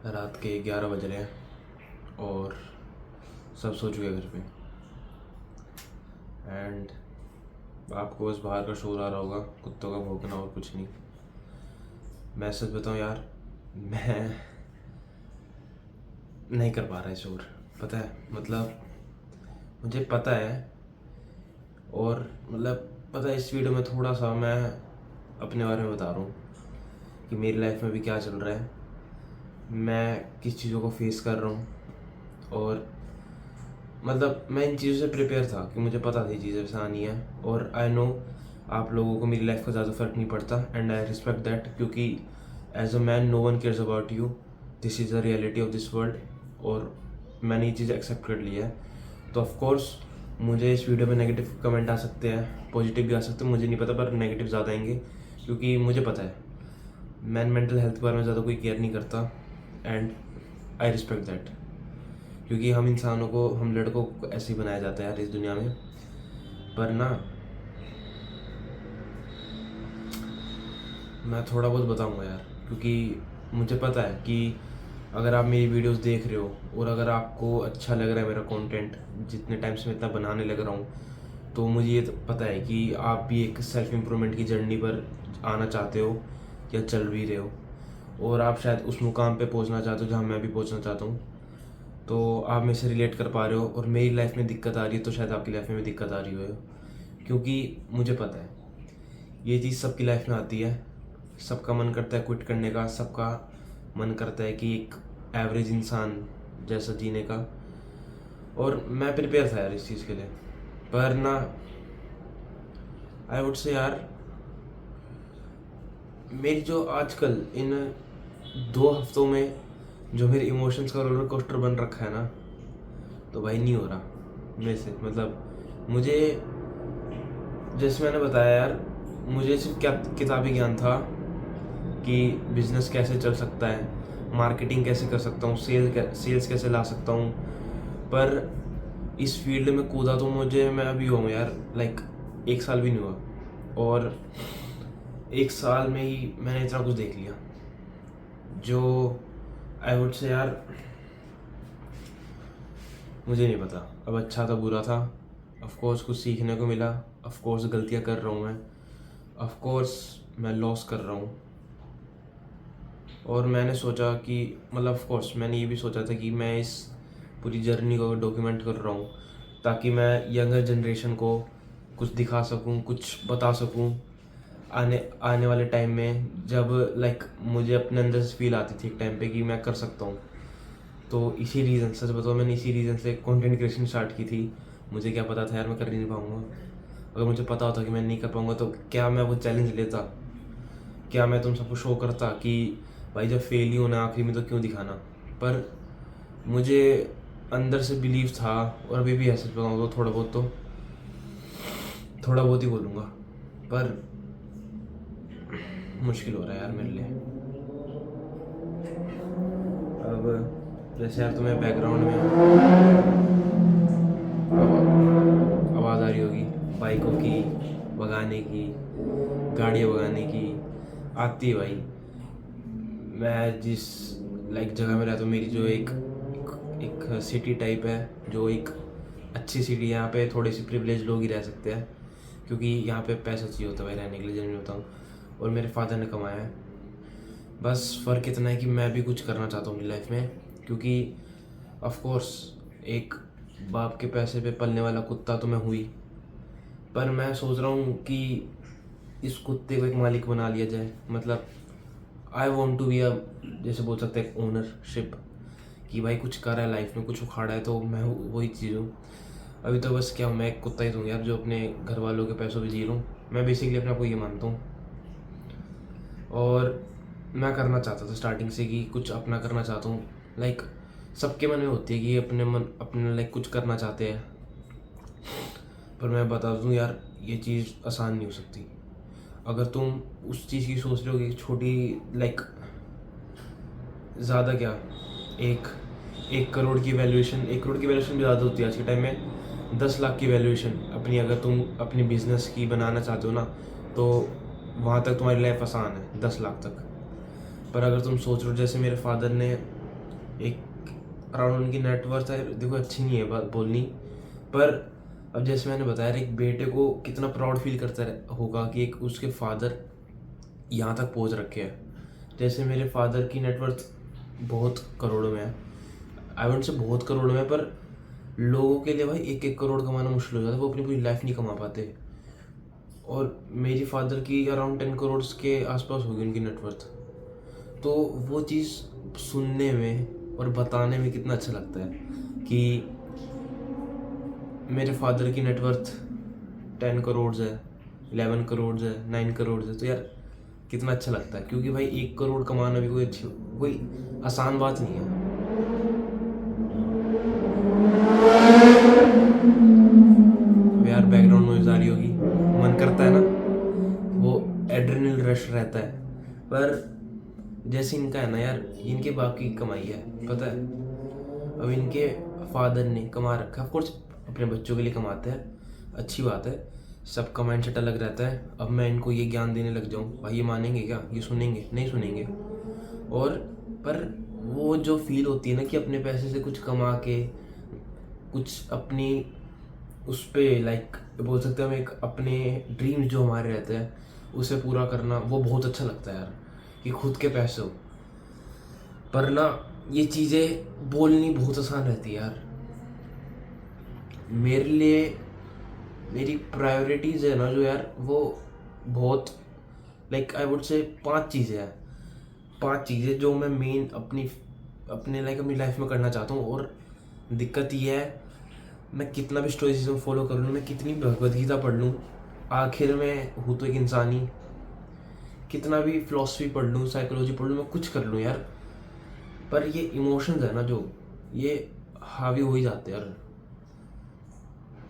रात के 11 बज रहे हैं और सब सो चुके हैं घर पे। एंड आपको बस बाहर का शोर आ रहा होगा, कुत्तों का भौंकना और कुछ नहीं। मैं सच बताऊँ यार, मैं नहीं कर पा रहा है शोर। पता है, मतलब मुझे पता है, और मतलब पता है, इस वीडियो में थोड़ा सा मैं अपने बारे में बता रहा हूँ कि मेरी लाइफ में भी क्या चल रहा है, मैं किस चीज़ों को फेस कर रहा हूँ। और मतलब मैं इन चीज़ों से प्रिपेयर था कि मुझे पता थी चीज़ें ऐसा आनी है। और आई नो आप लोगों को मेरी लाइफ का ज़्यादा फ़र्क नहीं पड़ता, एंड आई रिस्पेक्ट दैट, क्योंकि as a man no one cares about you. This is the reality of this world. और मैंने ये चीज़ एक्सेप्ट कर ली है। तो ऑफकोर्स मुझे इस वीडियो में नेगेटिव कमेंट आ सकते हैं, पॉजिटिव भी आ सकते हैं, मुझे नहीं पता, पर नेगेटिव ज़्यादा आएंगे क्योंकि मुझे पता है मैं मेंटल हेल्थ के बारे में ज़्यादा कोई केयर नहीं करता। एंड आई रिस्पेक्ट दैट, क्योंकि हम इंसानों को, हम लड़कों को ऐसे ही बनाया जाता है यार इस दुनिया में। पर ना, मैं थोड़ा बहुत बताऊंगा यार, क्योंकि मुझे पता है कि अगर आप मेरी वीडियोस देख रहे हो और अगर आपको अच्छा लग रहा है मेरा कंटेंट, जितने टाइम से मैं इतना बनाने लग रहा हूँ, तो मुझे ये तो पता है कि आप भी एक सेल्फ इम्प्रूवमेंट की जर्नी पर आना चाहते हो या चल भी रहे हो, और आप शायद उस मुकाम पे पहुँचना चाहते हो जहाँ मैं भी पहुँचना चाहता हूँ। तो आप मेरे से रिलेट कर पा रहे हो, और मेरी लाइफ में दिक्कत आ रही है तो शायद आपकी लाइफ में भी दिक्कत आ रही हो, क्योंकि मुझे पता है ये चीज़ सबकी लाइफ में आती है। सबका मन करता है क्विट करने का, सबका मन करता है कि एक एवरेज इंसान जैसा जीने का। और मैं प्रिपेयर था यार इस चीज़ के लिए। पर ना, आई वुड से यार, मेरी जो आजकल इन 2 हफ्तों में जो मेरे इमोशंस का रोलर कोस्टर बन रखा है ना, तो भाई नहीं हो रहा मेरे से। मतलब मुझे, जैसे मैंने बताया यार, मुझे सिर्फ क्या किताबी ज्ञान था कि बिजनेस कैसे चल सकता है, मार्केटिंग कैसे कर सकता हूँ, सेल्स कैसे ला सकता हूँ। पर इस फील्ड में कूदा तो मुझे, मैं अभी हुआ हूँ यार, लाइक 1 साल भी नहीं हुआ, और 1 साल में ही मैंने इतना कुछ देख लिया जो आई वुड से यार, मुझे नहीं पता अब अच्छा था बुरा था। ऑफकोर्स कुछ सीखने को मिला, ऑफकोर्स गलतियाँ कर रहा हूँ मैं, ऑफकोर्स मैं लॉस कर रहा हूँ। और मैंने सोचा कि, मतलब ऑफकोर्स मैंने ये भी सोचा था कि मैं इस पूरी जर्नी को डॉक्यूमेंट कर रहा हूँ ताकि मैं यंगर जनरेशन को कुछ दिखा सकूँ, कुछ बता सकूँ आने आने वाले टाइम में, जब लाइक मुझे अपने अंदर से फील आती थी एक टाइम पे कि मैं कर सकता हूँ। तो इसी रीज़न, सच बताओ, मैंने इसी रीज़न से कंटेंट क्रिएशन स्टार्ट की थी। मुझे क्या पता था यार मैं कर ही नहीं पाऊँगा। अगर मुझे पता होता कि मैं नहीं कर पाऊँगा तो क्या मैं वो चैलेंज लेता, क्या मैं तुम सबको शो करता कि भाई जब फेल ही होना आखिरी में तो क्यों दिखाना। पर मुझे अंदर से बिलीव था, और अभी भी है, सच बताऊँ तो थोड़ा बहुत ही बोलूँगा, पर मुश्किल हो रहा है यार मेरे लिए। अब जैसे यार तुम्हें बैकग्राउंड में आवाज़ आ रही होगी बाइकों की भगाने की, गाड़ियाँ भगाने की, आती है भाई। मैं जिस लाइक जगह में रहता हूँ, मेरी जो एक सिटी टाइप है, जो एक अच्छी सिटी है, यहाँ पे थोड़े से प्रिविलेज लोग ही रह सकते हैं, क्योंकि यहाँ पे पैसा चाहिए होता है भाई रहने के लिए, जनरली बताऊँ। और मेरे फादर ने कमाया है। बस फ़र्क इतना है कि मैं भी कुछ करना चाहता हूँ अपनी लाइफ में, क्योंकि ऑफ कोर्स एक बाप के पैसे पे पलने वाला कुत्ता तो मैं हुई, पर मैं सोच रहा हूँ कि इस कुत्ते को एक मालिक बना लिया जाए। मतलब I want to be a, जैसे बोल सकते हैं, ओनरशिप, कि भाई कुछ करा है लाइफ में, कुछ उखाड़ा है, तो मैं वही चीज़ हूँ। अभी तो बस क्या हूँ, मैं एक कुत्ता ही तो हूँ यार, जो अपने घर वालों के पैसों पे जी रहा हूँ। मैं बेसिकली अपने आप को ये मानता हूँ। और मैं करना चाहता था स्टार्टिंग से कि कुछ अपना करना चाहता हूँ। लाइक सबके मन में होती है कि अपने लाइक कुछ करना चाहते हैं, पर मैं बता दूँ यार, ये चीज़ आसान नहीं हो सकती। अगर तुम उस चीज़ की सोच रहे हो कि छोटी, लाइक ज़्यादा क्या, एक 1 करोड़ की वैल्यूएशन भी ज़्यादा होती है आज के टाइम में। 10 लाख की वैल्यूएशन अपनी, अगर तुम अपनी बिजनेस की बनाना चाहते हो ना, तो वहाँ तक तुम्हारी लाइफ आसान है, 10 लाख तक। पर अगर तुम सोच रहे हो, जैसे मेरे फादर ने एक अराउंड उनकी नेटवर्थ है, देखो अच्छी नहीं है बात बोलनी, पर अब जैसे मैंने बताया एक बेटे को कितना प्राउड फील करता होगा कि एक उसके फादर यहाँ तक पहुँच रखे हैं। जैसे मेरे फादर की नेटवर्थ बहुत करोड़ों में है, आई वोंट से बहुत करोड़ों में, पर लोगों के लिए भाई 1-1 करोड़ कमाना मुश्किल हो जाता है, वो अपनी पूरी लाइफ नहीं कमा पाते। और मेरी फादर की अराउंड 10 करोड़ के आसपास होगी उनकी नेटवर्थ। तो वो चीज़ सुनने में और बताने में कितना अच्छा लगता है कि मेरे फादर की नेटवर्थ 10 करोड़ है, 11 करोड़ है, 9 करोड़ है, तो यार कितना अच्छा लगता है, क्योंकि भाई 1 करोड़ कमाना भी कोई आसान बात नहीं है। यार बैकग्राउंड नॉइज आ रही होगी, मन करता है ना, वो एड्रेनल रश रहता है, पर जैसे इनका है ना यार, इनके बाप की कमाई है पता है। अब इनके फादर ने कमा रखा, ऑफ कोर्स अपने बच्चों के लिए कमाते हैं, अच्छी बात है, सबका माइंडसेट अलग रहता है। अब मैं इनको ये ज्ञान देने लग जाऊँ, भाई ये मानेंगे क्या, ये सुनेंगे नहीं सुनेंगे। और पर वो जो फील होती है ना कि अपने पैसे से कुछ कमा के कुछ अपनी उस पर लाइक बोल सकते हैं हम, एक अपने ड्रीम्स जो हमारे रहते हैं उसे पूरा करना, वो बहुत अच्छा लगता है यार, कि खुद के पैसे हो। पर ना ये चीज़ें बोलनी बहुत आसान रहती है यार। मेरे लिए मेरी प्रायोरिटीज़ है ना जो यार, वो बहुत लाइक आई वुड से 5 चीज़ें हैं, 5 चीज़ें जो मैं मेन अपनी लाइफ में करना चाहता हूँ। और दिक्कत ये है, मैं कितना भी स्टोइसिज्म फॉलो कर लूँ, मैं कितनी भगवद गीता पढ़ लूँ, आखिर में हूँ तो एक इंसान ही। कितना भी फिलॉसफी पढ़ लूँ, साइकोलॉजी पढ़ लूँ, मैं कुछ कर लूँ यार, पर ये इमोशंस है ना जो, ये हावी हो ही जाते हैं यार।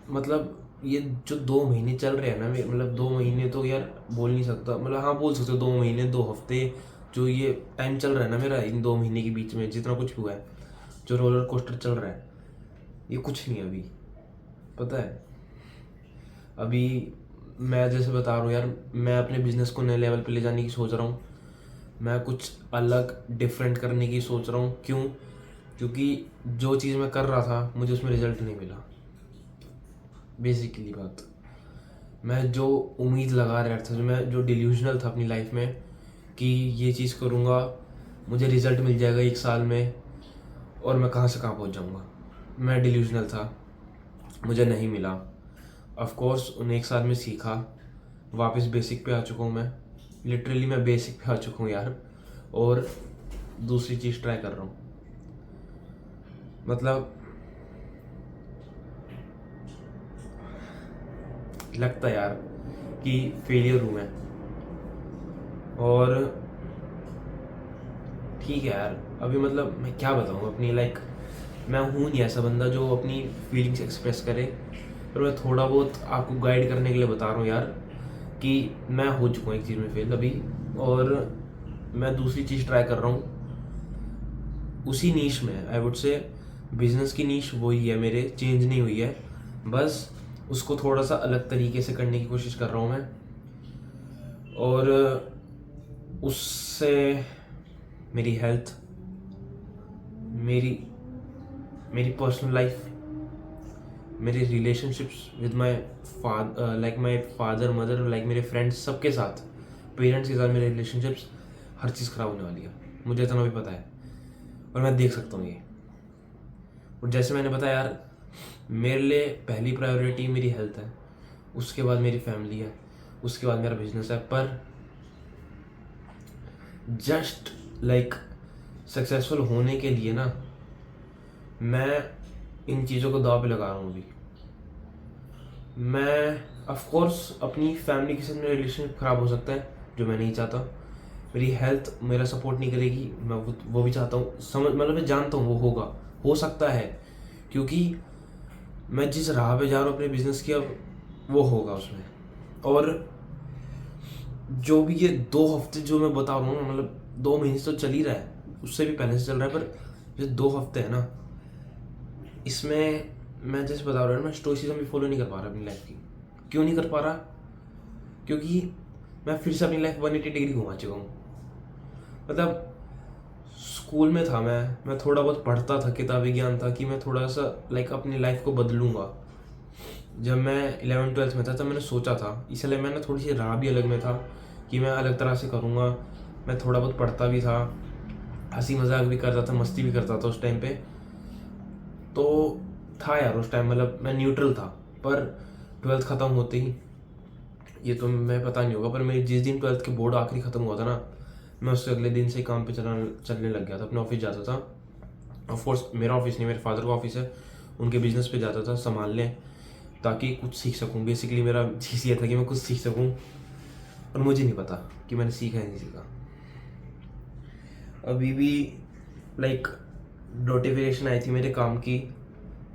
मतलब ये जो 2 महीने चल रहे हैं ना, मतलब 2 महीने तो यार बोल नहीं सकता, मतलब हाँ बोल सकते हो 2 महीने 2 हफ्ते, जो ये टाइम चल रहा है ना मेरा इन 2 महीने के बीच में जितना कुछ हुआ है, जो रोलर कोस्टर चल रहा है, ये कुछ नहीं है अभी पता है। अभी मैं जैसे बता रहा हूँ यार, मैं अपने बिजनेस को नए लेवल पे ले जाने की सोच रहा हूँ, मैं कुछ अलग डिफरेंट करने की सोच रहा हूँ। क्यों? क्योंकि जो चीज़ मैं कर रहा था मुझे उसमें रिजल्ट नहीं मिला। बेसिकली बात, मैं जो उम्मीद लगा रहा था, जो डिल्यूजनल था अपनी लाइफ में कि ये चीज़ करूँगा मुझे रिजल्ट मिल जाएगा 1 साल में और मैं कहाँ से कहाँ पहुँच जाऊँगा, मैं डिल्यूजनल था, मुझे नहीं मिला। ऑफ कोर्स उन 1 साल में सीखा, वापस बेसिक पे आ चुका हूँ मैं, लिटरली मैं बेसिक पे आ चुका हूँ यार, और दूसरी चीज़ ट्राई कर रहा हूँ। मतलब लगता है यार कि फेलियर हूँ मैं, और ठीक है यार अभी मतलब मैं क्या बताऊँ अपनी मैं हूँ नहीं ऐसा बंदा जो अपनी फीलिंग्स एक्सप्रेस करे, पर मैं थोड़ा बहुत आपको गाइड करने के लिए बता रहा हूँ यार कि मैं हो चुका हूँ एक चीज़ में फेल अभी, और मैं दूसरी चीज़ ट्राई कर रहा हूँ उसी नीश में। आई वुड से बिजनेस की नीश वही है मेरे, चेंज नहीं हुई है, बस उसको थोड़ा सा अलग तरीके से करने की कोशिश कर रहा हूँ मैं। और उससे मेरी हेल्थ, मेरी मेरी पर्सनल लाइफ, मेरे relationships with my my father mother, मेरे फ्रेंड्स, सबके साथ, पेरेंट्स के साथ मेरे रिलेशनशिप्स, हर चीज़ ख़राब होने वाली है, मुझे इतना भी पता है और मैं देख सकता हूँ ये। और जैसे मैंने बताया यार, मेरे लिए पहली प्रायोरिटी मेरी हेल्थ है, उसके बाद मेरी फैमिली है, उसके बाद मेरा बिजनेस है। पर जस्ट सक्सेसफुल होने के लिए ना मैं इन चीज़ों को दाव पे लगा रहा हूँ अभी। मैं ऑफ कोर्स अपनी फैमिली के साथ मेरा रिलेशनशिप ख़राब हो सकता है, जो मैं नहीं चाहता, मेरी हेल्थ मेरा सपोर्ट नहीं करेगी, मैं वो भी चाहता हूँ, मतलब मैं जानता हूँ वो होगा, हो सकता है, क्योंकि मैं जिस राह पे जा रहा हूँ अपने बिजनेस की, अब वो होगा उसमें। और जो भी ये 2 हफ्ते जो मैं बता रहा हूँ, मतलब 2 महीने से तो चल ही रहा है, उससे भी पहले से चल रहा है, पर ये 2 हफ्ते है ना, इसमें मैं जैसे बता रहा हूँ, मैं स्टोइसिज्म भी फॉलो नहीं कर पा रहा अपनी लाइफ की। क्यों नहीं कर पा रहा? क्योंकि मैं फिर से अपनी लाइफ 180 डिग्री घुमा चुका हूँ। मतलब स्कूल में था मैं थोड़ा बहुत पढ़ता था, किताबी ज्ञान था कि मैं थोड़ा सा लाइक अपनी लाइफ को बदलूंगा। जब मैं 11th-12th में था तब मैंने सोचा था, इसलिए मैंने थोड़ी सी राह भी अलग में था कि मैं अलग तरह से करूँगा। मैं थोड़ा बहुत पढ़ता भी था, हंसी मजाक भी करता था, मस्ती भी करता था उस टाइम पे। तो था यार उस टाइम, मतलब मैं न्यूट्रल था। पर 12th ख़त्म होते ही, ये तो मैं पता नहीं होगा, पर मेरी जिस दिन 12th के बोर्ड आखिरी ख़त्म हुआ था ना, मैं उससे अगले दिन से काम पे चलने लग गया था। अपने ऑफिस जाता था। ऑफ कोर्स मेरा ऑफिस नहीं, मेरे फादर का ऑफिस है, उनके बिजनेस पे जाता था संभालने, ताकि कुछ सीख सकूं। बेसिकली मेरा चीज़ ये था कि मैं कुछ सीख सकूं, और मुझे नहीं पता कि मैंने सीखा है नहीं सीखा। अभी भी लाइक नोटिफिकेशन आई थी मेरे काम की,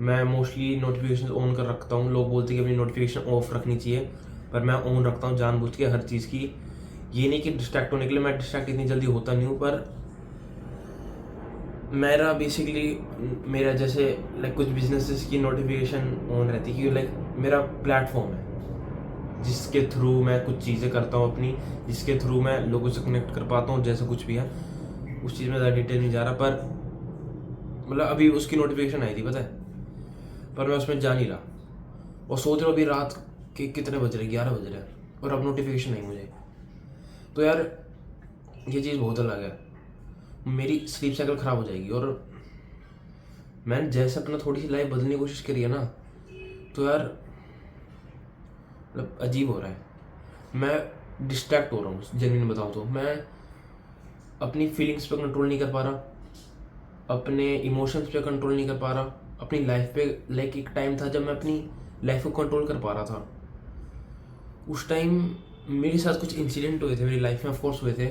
मैं मोस्टली नोटिफिकेशन ऑन कर रखता हूँ। लोग बोलते हैं कि अपनी नोटिफिकेशन ऑफ रखनी चाहिए, पर मैं ऑन रखता हूँ जानबूझ के हर चीज़ की। ये नहीं कि डिस्ट्रैक्ट होने के लिए, मैं डिस्ट्रैक्ट इतनी जल्दी होता नहीं हूँ, पर मेरा बेसिकली मेरा जैसे लाइक कुछ बिजनेसेस की नोटिफिकेशन ऑन रहती है, क्योंकि लाइक मेरा प्लेटफॉर्म है जिसके थ्रू मैं कुछ चीज़ें करता हूँ अपनी, जिसके थ्रू मैं लोगों से कनेक्ट कर पाता हूँ, जैसे कुछ भी है। उस चीज़ में ज़्यादा डिटेल नहीं जा रहा, पर मतलब अभी उसकी नोटिफिकेशन आई थी पता है, पर मैं उसमें जा नहीं रहा, और सोच रहा हूँ अभी रात के कितने बज रहे, 11 बज रहे हैं, और अब नोटिफिकेशन आई मुझे। तो यार ये चीज़ बहुत अलग है, मेरी स्लीप साइकिल ख़राब हो जाएगी। और मैंने जैसे अपना थोड़ी सी लाइफ बदलने की कोशिश करी है ना, तो यार मतलब अजीब हो रहा है। मैं डिस्ट्रैक्ट हो रहा हूँ, जेन्युइन बताऊँ तो। मैं अपनी फीलिंग्स पे कंट्रोल नहीं कर पा रहा, अपने इमोशंस पे कंट्रोल नहीं कर पा रहा, अपनी लाइफ पे। लाइक एक टाइम था जब मैं अपनी लाइफ को कंट्रोल कर पा रहा था। उस टाइम मेरे साथ कुछ इंसिडेंट हुए थे मेरी लाइफ में, ऑफकोर्स हुए थे,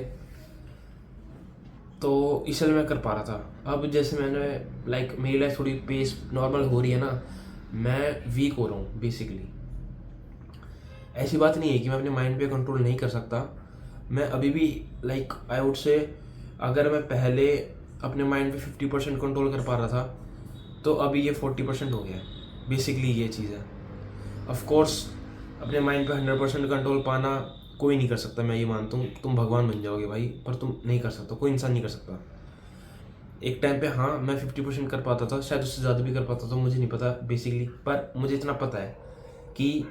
तो इसलिए मैं कर पा रहा था। अब जैसे मैंने लाइक मेरी लाइफ थोड़ी पेस नॉर्मल हो रही है ना, मैं वीक हो रहा हूँ बेसिकली। ऐसी बात नहीं है कि मैं अपने माइंड पे कंट्रोल नहीं कर सकता, मैं अभी भी लाइक आई वुड से, अगर मैं पहले अपने माइंड पे 50% कंट्रोल कर पा रहा था, तो अभी ये 40% हो गया है। बेसिकली ये चीज़ है। ऑफ कोर्स अपने माइंड पे 100% कंट्रोल पाना कोई नहीं कर सकता, मैं ये मानता हूँ। तुम भगवान बन जाओगे भाई, पर तुम नहीं कर सकता, कोई इंसान नहीं कर सकता। एक टाइम पे हाँ मैं 50% कर पाता था, शायद उससे ज़्यादा भी कर पाता था, मुझे नहीं पता बेसिकली। पर मुझे इतना पता है कि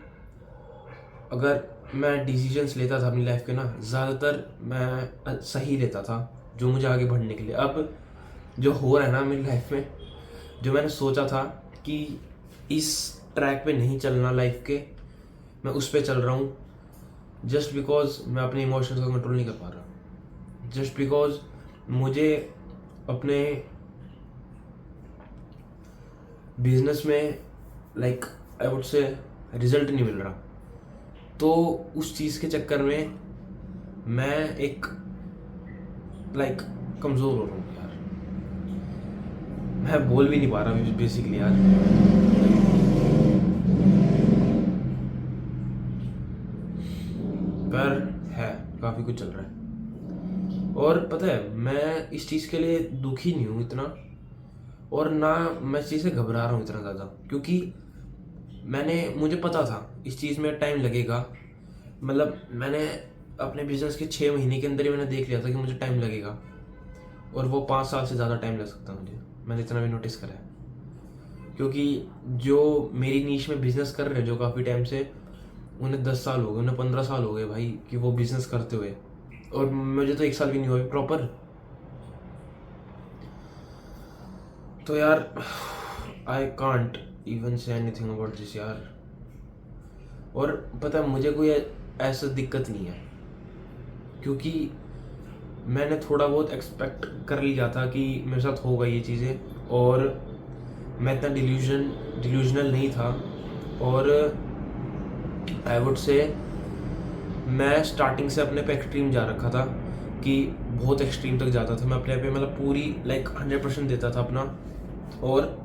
अगर मैं डिसीजंस लेता था अपनी लाइफ के ना, ज़्यादातर मैं सही लेता था, जो मुझे आगे बढ़ने के लिए। अब जो हो रहा है ना मेरी लाइफ में, जो मैंने सोचा था कि इस ट्रैक पे नहीं चलना लाइफ के, मैं उस पे चल रहा हूँ, जस्ट बिकॉज मैं अपने इमोशंस को कंट्रोल नहीं कर पा रहा, जस्ट बिकॉज मुझे अपने बिजनेस में like I would say result नहीं मिल रहा। तो उस चीज़ के चक्कर में मैं एक लाइक कमज़ोर हो रहा हूँ यार, मैं बोल भी नहीं पा रहा बेसिकली यार। पर है काफ़ी कुछ चल रहा है, और पता है मैं इस चीज़ के लिए दुखी नहीं हूँ इतना, और ना मैं इस चीज़ से घबरा रहा हूँ इतना ज़्यादा, क्योंकि मुझे पता था इस चीज़ में टाइम लगेगा। मतलब मैंने अपने बिजनेस के 6 महीने के अंदर ही मैंने देख लिया था कि मुझे टाइम लगेगा, और वो 5 साल से ज़्यादा टाइम लग सकता है मुझे, मैंने इतना भी नोटिस करा है। क्योंकि जो मेरी नीश में बिजनेस कर रहे हैं जो काफ़ी टाइम से, उन्हें 10 साल हो गए, उन्हें 15 साल हो गए भाई कि वो बिजनेस करते हुए, और मुझे तो 1 साल भी नहीं हुआ प्रॉपर। तो यार I can't even say anything about this यार। और पता है मुझे कोई ऐसा दिक्कत नहीं है, क्योंकि मैंने थोड़ा बहुत एक्सपेक्ट कर लिया था कि मेरे साथ होगा ये चीज़ें, और मैं इतना डिल्यूजनल नहीं था। और आई वुड से मैं स्टार्टिंग से अपने पे एक्सट्रीम जा रखा था, कि बहुत एक्सट्रीम तक जाता था मैं अपने पे, मतलब पूरी लाइक 100% देता था अपना। और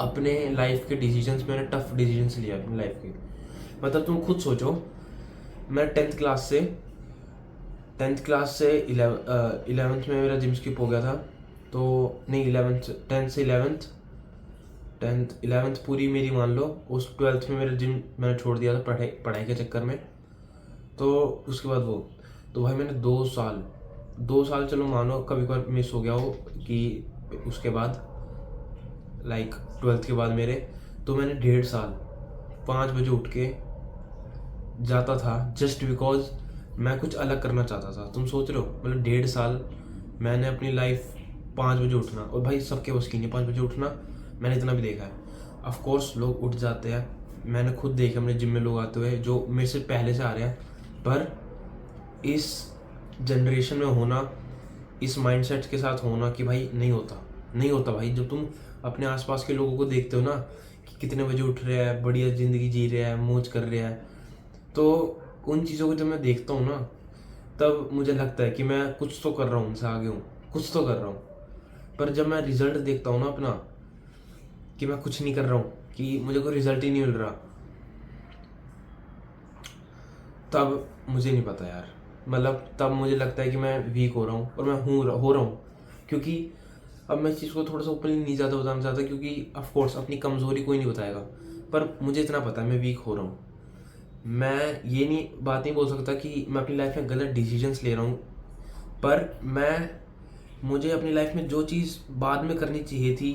अपने लाइफ के डिसीजंस, मैंने टफ डिसीजंस लिया अपनी लाइफ के। मतलब तुम खुद सोचो, मैं 10th क्लास से 11th में मेरा जिम स्किप हो गया था। तो नहीं 10th से 11th पूरी मेरी मान लो, उस 12th में मेरा जिम मैंने छोड़ दिया था पढ़ाई के चक्कर में। तो उसके बाद तो भाई मैंने 2 साल 2 साल चलो मानो कभी कभार मिस हो गया हो कि उसके बाद लाइक 12th के बाद मेरे, तो मैंने 1.5 साल 5 बजे उठ के जाता था जस्ट बिकॉज मैं कुछ अलग करना चाहता था। तुम सोच रहे हो मतलब 1.5 साल मैंने अपनी लाइफ 5 बजे उठना, और भाई सबके बस की नहीं 5 बजे उठना, मैंने इतना भी देखा है। ऑफ कोर्स लोग उठ जाते हैं, मैंने खुद देखे अपने जिम में लोग आते हुए जो मेरे से पहले से आ रहे हैं, पर इस जनरेशन में होना, इस माइंडसेट के साथ होना कि भाई नहीं होता भाई। जब तुम अपने आसपास के लोगों को देखते हो ना कि कितने बजे उठ रहे हैं, बढ़िया ज़िंदगी जी रहे हैं, मौज कर रहे हैं, तो उन चीज़ों को जब मैं देखता हूँ ना, तब मुझे लगता है कि मैं कुछ तो कर रहा हूँ, उनसे आगे हूँ, कुछ तो कर रहा हूँ। पर जब मैं रिजल्ट देखता हूँ ना अपना, कि मैं कुछ नहीं कर रहा हूँ, कि मुझे कोई रिजल्ट ही नहीं मिल रहा, तब मुझे नहीं पता यार। मतलब तब मुझे लगता है कि मैं वीक हो रहा हूँ, और मैं हो रहा हूँ। क्योंकि अब मैं इस चीज़ को थोड़ा सा ओपनली नहीं ज़्यादा बताना चाहता, क्योंकि ऑफ कोर्स अपनी कमज़ोरी कोई नहीं बताएगा, पर मुझे इतना पता है मैं वीक हो रहा हूँ। मैं ये नहीं बात नहीं बोल सकता कि मैं अपनी लाइफ में गलत डिसीजंस ले रहा हूँ, पर मुझे अपनी लाइफ में जो चीज़ बाद में करनी चाहिए थी,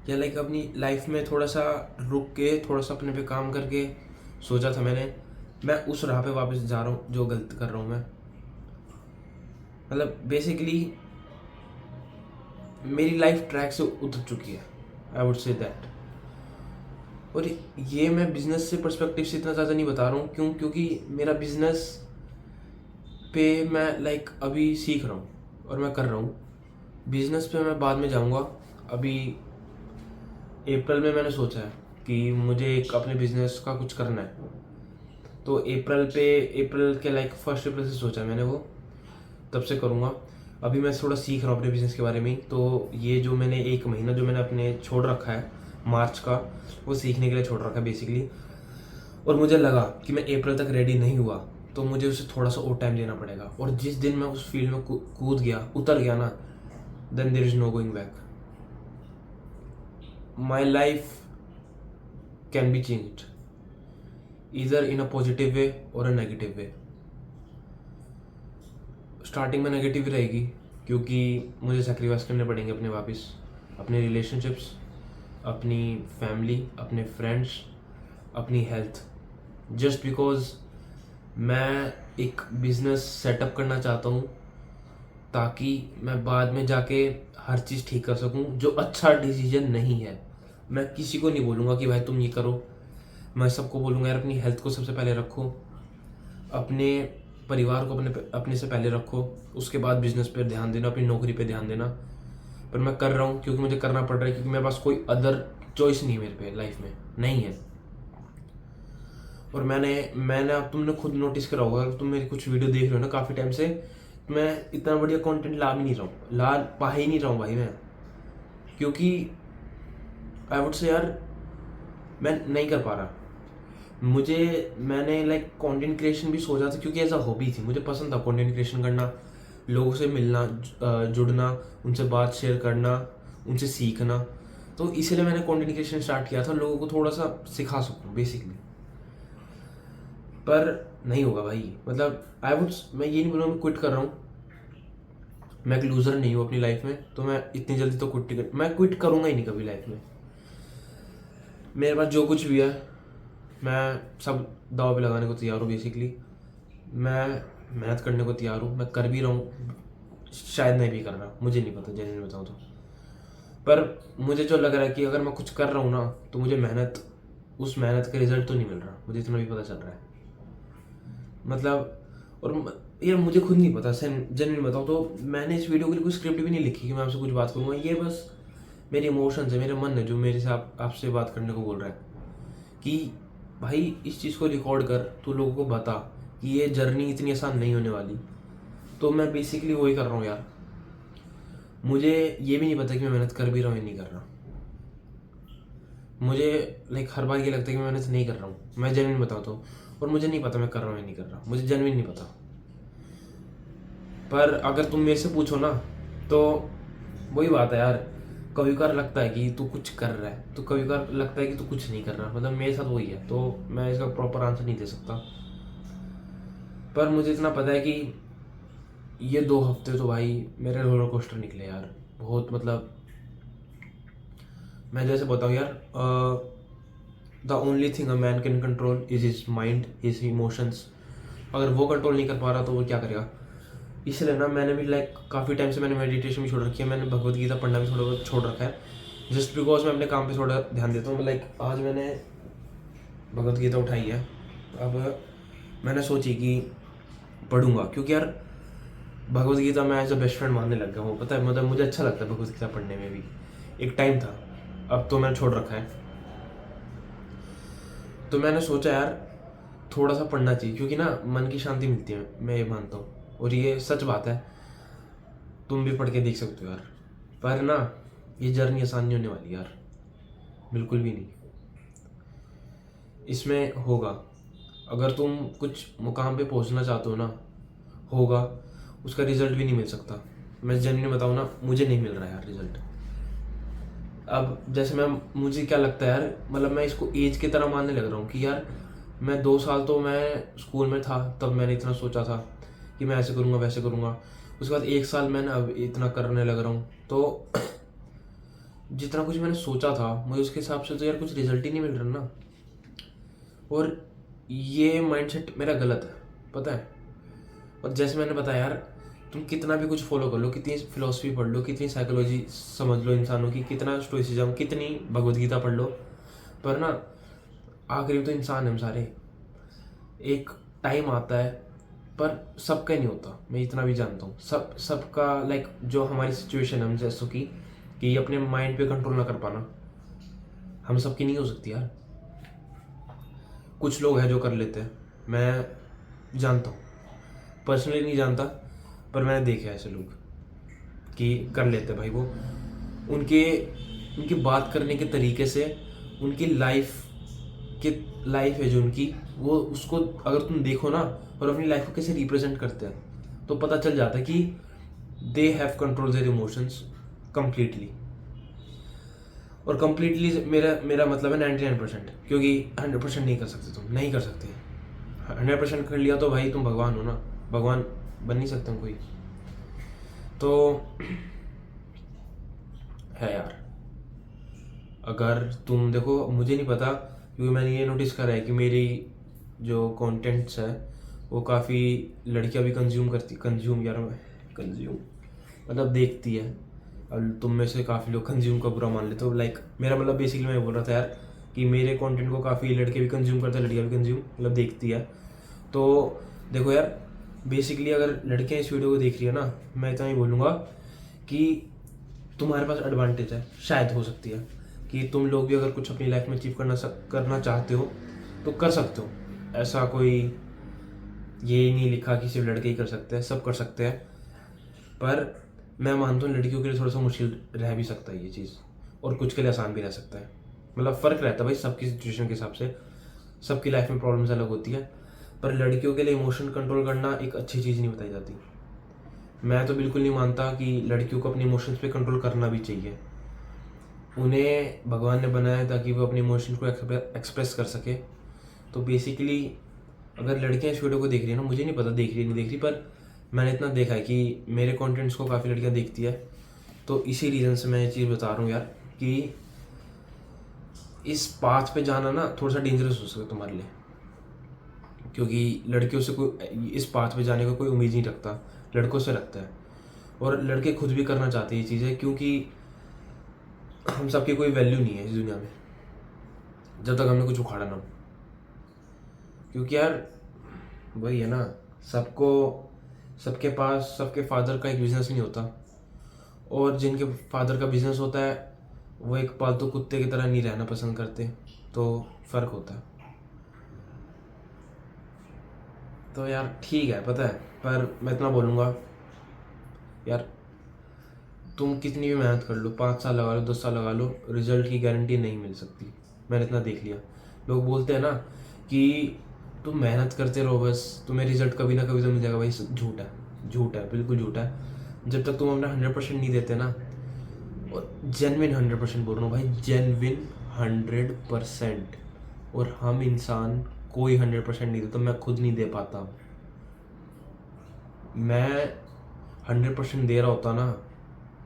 या लाइक अपनी लाइफ में थोड़ा सा रुक के थोड़ा सा अपने पे काम करके सोचा था मैं उस राह पे वापस जा रहा हूँ जो गलत कर रहा हूँ मैं। मतलब बेसिकली मेरी लाइफ ट्रैक से उतर चुकी है, आई वुड से दैट। और ये मैं बिजनेस से पर्सपेक्टिव से इतना ज़्यादा नहीं बता रहा हूँ, क्योंकि मेरा बिजनेस पे मैं लाइक अभी सीख रहा हूँ और मैं कर रहा हूँ। बिजनेस पे मैं बाद में जाऊँगा। अभी अप्रैल में मैंने सोचा है कि मुझे एक अपने बिजनेस का कुछ करना है, तो अप्रैल के लाइक 1 अप्रैल से सोचा है मैंने, वो तब से करूँगा। अभी मैं थोड़ा सीख रहा हूँ अपने बिज़नेस के बारे में, तो ये जो मैंने 1 महीना जो मैंने अपने छोड़ रखा है मार्च का, वो सीखने के लिए छोड़ रखा है बेसिकली। और मुझे लगा कि मैं अप्रैल तक रेडी नहीं हुआ, तो मुझे उसे थोड़ा सा और टाइम देना पड़ेगा। और जिस दिन मैं उस फील्ड में कूद गया, उतर गया ना, then there is no going back. My life can be changed either in a positive way और अ नेगेटिव वे। स्टार्टिंग में नेगेटिव रहेगी, क्योंकि मुझे सेक्रीफाइस करने पड़ेंगे अपने वापस, अपने रिलेशनशिप्स, अपनी फैमिली, अपने फ्रेंड्स, अपनी हेल्थ, जस्ट बिकॉज मैं एक बिजनेस सेटअप करना चाहता हूँ, ताकि मैं बाद में जाके हर चीज़ ठीक कर सकूँ। जो अच्छा डिसीजन नहीं है, मैं किसी को नहीं बोलूँगा कि भाई तुम ये करो, मैं सबको बोलूँगा यार अपनी हेल्थ को सबसे पहले रखो, अपने परिवार को अपने से पहले रखो, उसके बाद बिजनेस पे ध्यान देना, अपनी नौकरी पे ध्यान देना। पर मैं कर रहा हूँ क्योंकि मुझे करना पड़ रहा है, क्योंकि मेरे पास कोई अदर चॉइस नहीं है, मेरे पे लाइफ में नहीं है। और मैंने अब तुमने खुद नोटिस करा होगा, तुम मेरी कुछ वीडियो देख रहे हो ना काफ़ी टाइम से, मैं इतना बढ़िया कंटेंट ला भी नहीं रहा हूँ, ला पा ही नहीं रहा हूँ भाई मैं, क्योंकि आई वुड से यार मैं नहीं कर पा रहा। मैंने लाइक कंटेंट क्रिएशन भी सोचा था, क्योंकि एज अ हॉबी थी, मुझे पसंद था कंटेंट क्रिएशन करना, लोगों से मिलना, जुड़ना, उनसे बात शेयर करना, उनसे सीखना। तो इसीलिए मैंने कंटेंट क्रिएशन स्टार्ट किया था, लोगों को थोड़ा सा सिखा सकूँ बेसिकली। पर नहीं होगा भाई, मतलब मैं ये नहीं बोलूँगा मैं क्विट कर रहा हूँ, मैं एक लूज़र नहीं हूँ अपनी लाइफ में, तो मैं इतनी जल्दी तो मैं क्विट करूँगा ही नहीं कभी लाइफ में। मेरे पास जो कुछ भी है मैं सब दाव पे लगाने को तैयार हूँ बेसिकली। मैं मेहनत करने को तैयार हूँ, मैं कर भी रहा हूँ, शायद नहीं भी कर रहा, मुझे नहीं पता जेन्युइन बताऊँ तो। पर मुझे जो लग रहा है कि अगर मैं कुछ कर रहा हूँ ना, तो मुझे उस मेहनत का रिजल्ट तो नहीं मिल रहा, मुझे इतना भी पता चल रहा है। मतलब और यार मुझे खुद नहीं पता, जेन्युइन बताऊँ तो मैंने इस वीडियो के लिए कोई स्क्रिप्ट भी नहीं लिखी कि मैं आपसे कुछ बात करूँगा। ये बस मेरे इमोशंस है, मेरे मन है जो मेरे से आपसे बात करने को बोल रहा है कि भाई इस चीज़ को रिकॉर्ड कर, तू लोगों को बता कि ये जर्नी इतनी आसान नहीं होने वाली। तो मैं बेसिकली वही कर रहा हूँ यार। मुझे ये भी नहीं पता कि मैं मेहनत कर भी रहा हूँ या नहीं कर रहा। मुझे लाइक हर बार ये लगता है कि मैं मेहनत नहीं कर रहा हूँ, मैं जेन्युइन बताऊँ तो। और मुझे नहीं पता मैं कर रहा हूँ या नहीं कर रहा, मुझे जेन्युइन नहीं पता। पर अगर तुम मेरे से पूछो ना, तो वही बात है यार, कभी कभार लगता है कि तू कुछ कर रहा है, तो कभी कभार लगता है कि तू कुछ नहीं कर रहा। मतलब मेरे साथ वही है, तो मैं इसका प्रॉपर आंसर नहीं दे सकता। पर मुझे इतना पता है कि ये 2 हफ्ते तो भाई मेरे रोलर कोस्टर निकले यार, बहुत मतलब। मैं जैसे बताऊँ यार, the only thing a man can control is his mind, his emotions. अगर वो कंट्रोल नहीं कर पा रहा तो वो क्या करेगा। इसलिए ना मैंने भी लाइक काफ़ी टाइम से मैंने मेडिटेशन भी छोड़ रखी है, मैंने भगवत गीता पढ़ना भी थोड़ा बहुत छोड़ रखा है, जस्ट बिकॉज मैं अपने काम पे थोड़ा ध्यान देता हूँ। लाइक आज मैंने भगवत गीता उठाई है, अब मैंने सोची कि पढ़ूंगा, क्योंकि यार भगवत गीता मैं एज अ बेस्ट फ्रेंड मानने लग गया हूँ। पता है, मतलब मुझे अच्छा लगता है भगवत गीता पढ़ने में भी। एक टाइम था, अब तो मैंने छोड़ रखा है। तो मैंने सोचा यार थोड़ा सा पढ़ना चाहिए, क्योंकि ना मन की शांति मिलती है, मैं ये मानता हूँ, और ये सच बात है। तुम भी पढ़ के देख सकते हो यार। पर ना ये जर्नी आसान नहीं होने वाली यार, बिल्कुल भी नहीं। इसमें होगा, अगर तुम कुछ मुकाम पे पहुंचना चाहते हो ना, होगा, उसका रिजल्ट भी नहीं मिल सकता। मैं जेन्युइन बताऊँ ना, मुझे नहीं मिल रहा है यार रिजल्ट। अब जैसे मुझे क्या लगता है यार, मतलब मैं इसको एज की तरह मानने लग रहा हूँ कि यार मैं 2 साल तो मैं स्कूल में था, तब मैंने इतना सोचा था कि मैं ऐसे करूँगा वैसे करूँगा। उसके बाद 1 साल मैंने अब इतना करने लग रहा हूँ, तो जितना कुछ मैंने सोचा था मुझे उसके हिसाब से तो यार कुछ रिजल्ट ही नहीं मिल रहा ना। और ये माइंडसेट मेरा गलत है, पता है। और जैसे मैंने बताया यार, तुम कितना भी कुछ फॉलो कर लो, कितनी फिलोसफी पढ़ लो, कितनी साइकोलॉजी समझ लो इंसानों की, कितना स्टोइसिज्म, कितनी भगवत गीता पढ़ लो, पर ना आखिर में तो इंसान है हम सारे। एक टाइम आता है, पर सबका नहीं होता, मैं इतना भी जानता हूँ। सबका लाइक जो हमारी सिचुएशन है, हम जैसों की, कि अपने माइंड पे कंट्रोल ना कर पाना, हम सबकी नहीं हो सकती यार। कुछ लोग हैं जो कर लेते हैं, मैं जानता हूँ, पर्सनली नहीं जानता, पर मैंने देखे ऐसे लोग कि कर लेते हैं भाई। वो उनके उनकी बात करने के तरीके से, उनकी लाइफ है जो उनकी, वो उसको अगर तुम देखो ना, और अपनी लाइफ को कैसे रिप्रेजेंट करते हैं, तो पता चल जाता है कि they have control their emotions completely. और कंप्लीटली मेरा मेरा मतलब है 99%, क्योंकि 100% नहीं कर सकते, तुम नहीं कर सकते। 100% कर लिया तो भाई तुम भगवान हो ना, भगवान बन नहीं सकते कोई। तो है यार, अगर तुम देखो, मुझे नहीं पता, क्योंकि मैंने ये नोटिस करा है कि मेरी जो कंटेंट्स है वो काफ़ी लड़कियां भी कंज्यूम मतलब देखती है। अब तुम में से काफ़ी लोग कंज्यूम का बुरा मान लेते हो, लाइक मेरा मतलब बेसिकली मैं बोल रहा था यार कि मेरे कंटेंट को काफ़ी लड़के भी कंज्यूम करते हैं, लड़कियां भी कंज्यूम मतलब देखती है। तो देखो यार, बेसिकली अगर लड़कियां इस वीडियो को देख रही है ना, मैं इतना ही बोलूँगा कि तुम्हारे पास एडवांटेज है, शायद हो सकती है कि तुम लोग भी अगर कुछ अपनी लाइफ में अचीव करना चाहते हो तो कर सकते हो। ऐसा कोई ये नहीं लिखा कि सिर्फ लड़के ही कर सकते हैं, सब कर सकते हैं। पर मैं मानता हूँ लड़कियों के लिए थोड़ा सा मुश्किल रह भी सकता है ये चीज़, और कुछ के लिए आसान भी रह सकता है। मतलब फ़र्क रहता है भाई सबकी सिचुएशन के हिसाब से, सबकी लाइफ में प्रॉब्लम्स अलग होती है। पर लड़कियों के लिए इमोशन कंट्रोल करना एक अच्छी चीज़ नहीं बताई जाती। मैं तो बिल्कुल नहीं मानता कि लड़कियों को अपने इमोशंस पे कंट्रोल करना भी चाहिए। उन्हें भगवान ने बनाया है ताकि वो अपने इमोशंस को एक्सप्रेस कर सके। तो बेसिकली अगर लड़कियां इस वीडियो को देख रही है ना, मुझे नहीं पता देख रही है नहीं देख रही, पर मैंने इतना देखा है कि मेरे कंटेंट्स को काफ़ी लड़कियां देखती है। तो इसी रीज़न से मैं ये चीज़ बता रहा हूँ यार कि इस पाथ पे जाना ना थोड़ा सा डेंजरस हो सकता है तुम्हारे लिए, क्योंकि लड़कियों से कोई इस पाथ पे जाने का कोई उम्मीद नहीं रखता, लड़कों से रखता है। और लड़के खुद भी करना चाहते हैं ये चीज़ें, क्योंकि हम सबकी कोई वैल्यू नहीं है इस दुनिया में जब तक हमने कुछ उखाड़ा ना हो। क्योंकि यार वही है ना, सबको सबके पास सबके फादर का एक बिजनेस नहीं होता, और जिनके फादर का बिजनेस होता है वो एक पालतू कुत्ते की तरह नहीं रहना पसंद करते। तो फ़र्क होता है। तो यार ठीक है, पता है, पर मैं इतना बोलूँगा यार, तुम कितनी भी मेहनत कर लो, 5 साल लगा लो, 10 साल लगा लो, रिजल्ट की गारंटी नहीं मिल सकती। मैंने इतना देख लिया। लोग बोलते हैं ना कि तुम मेहनत करते रहो, बस तुम्हें रिजल्ट कभी ना कभी तो मिल जाएगा। भाई झूठ है, झूठ है, बिल्कुल झूठ है। जब तक तुम अपना 100% नहीं देते ना, और जेनविन 100% बोल रहा हूँ भाई, जेनविन 100%। और हम इंसान कोई 100% नहीं देता, मैं खुद नहीं दे पाता। मैं 100% दे रहा होता ना,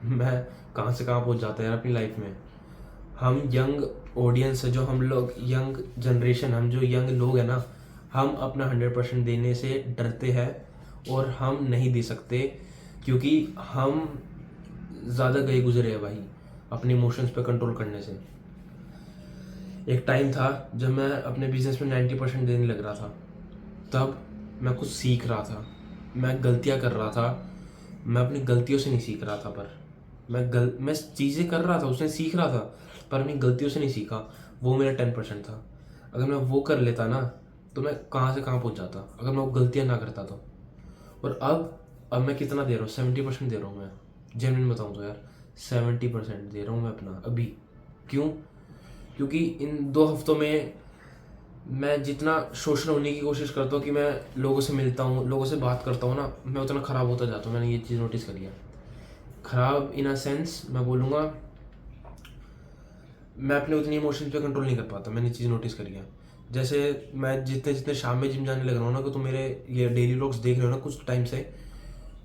मैं कहाँ से कहाँ पहुँच जाता यार अपनी लाइफ में। हम यंग ऑडियंस है, जो हम लोग यंग जनरेशन, हम जो यंग लोग हैं ना, हम अपना 100% देने से डरते हैं और हम नहीं दे सकते, क्योंकि हम ज़्यादा गए गुजरे हैं भाई अपने इमोशंस पे कंट्रोल करने से। एक टाइम था जब मैं अपने बिजनेस में 90% देने लग रहा था, तब मैं कुछ सीख रहा था, मैं गलतियाँ कर रहा था, मैं अपनी गलतियों से नहीं सीख रहा था, पर मैं चीज़ें कर रहा था, उसने सीख रहा था, पर अपनी गलतियों से नहीं सीखा। वो मेरा 10% था। अगर मैं वो कर लेता ना, तो मैं कहाँ से कहाँ पहुँच जाता, अगर मैं वो गलतियाँ ना करता तो। और अब मैं कितना दे रहा हूँ, 70% दे रहा हूँ मैं, जेन्युइन बताऊँ तो यार 70% दे रहा हूँ मैं अपना अभी। क्यों? क्योंकि इन 2 हफ्तों में मैं जितना सोशल होने की कोशिश करता हूँ, कि मैं लोगों से मिलता हूँ, लोगों से बात करता हूँ ना, मैं उतना ख़राब होता जाता हूँ। मैंने ये चीज़ नोटिस करी है। ख़राब इन अ सेंस मैं बोलूँगा, मैं अपने उतने इमोशंस पे कंट्रोल नहीं कर पाता। मैंने चीज़ नोटिस करी है। जैसे मैं जितने जितने शाम में जिम जाने लग रहा हूँ ना, कि तुम मेरे ये डेली व्लॉग्स देख रहे हो ना कुछ टाइम से,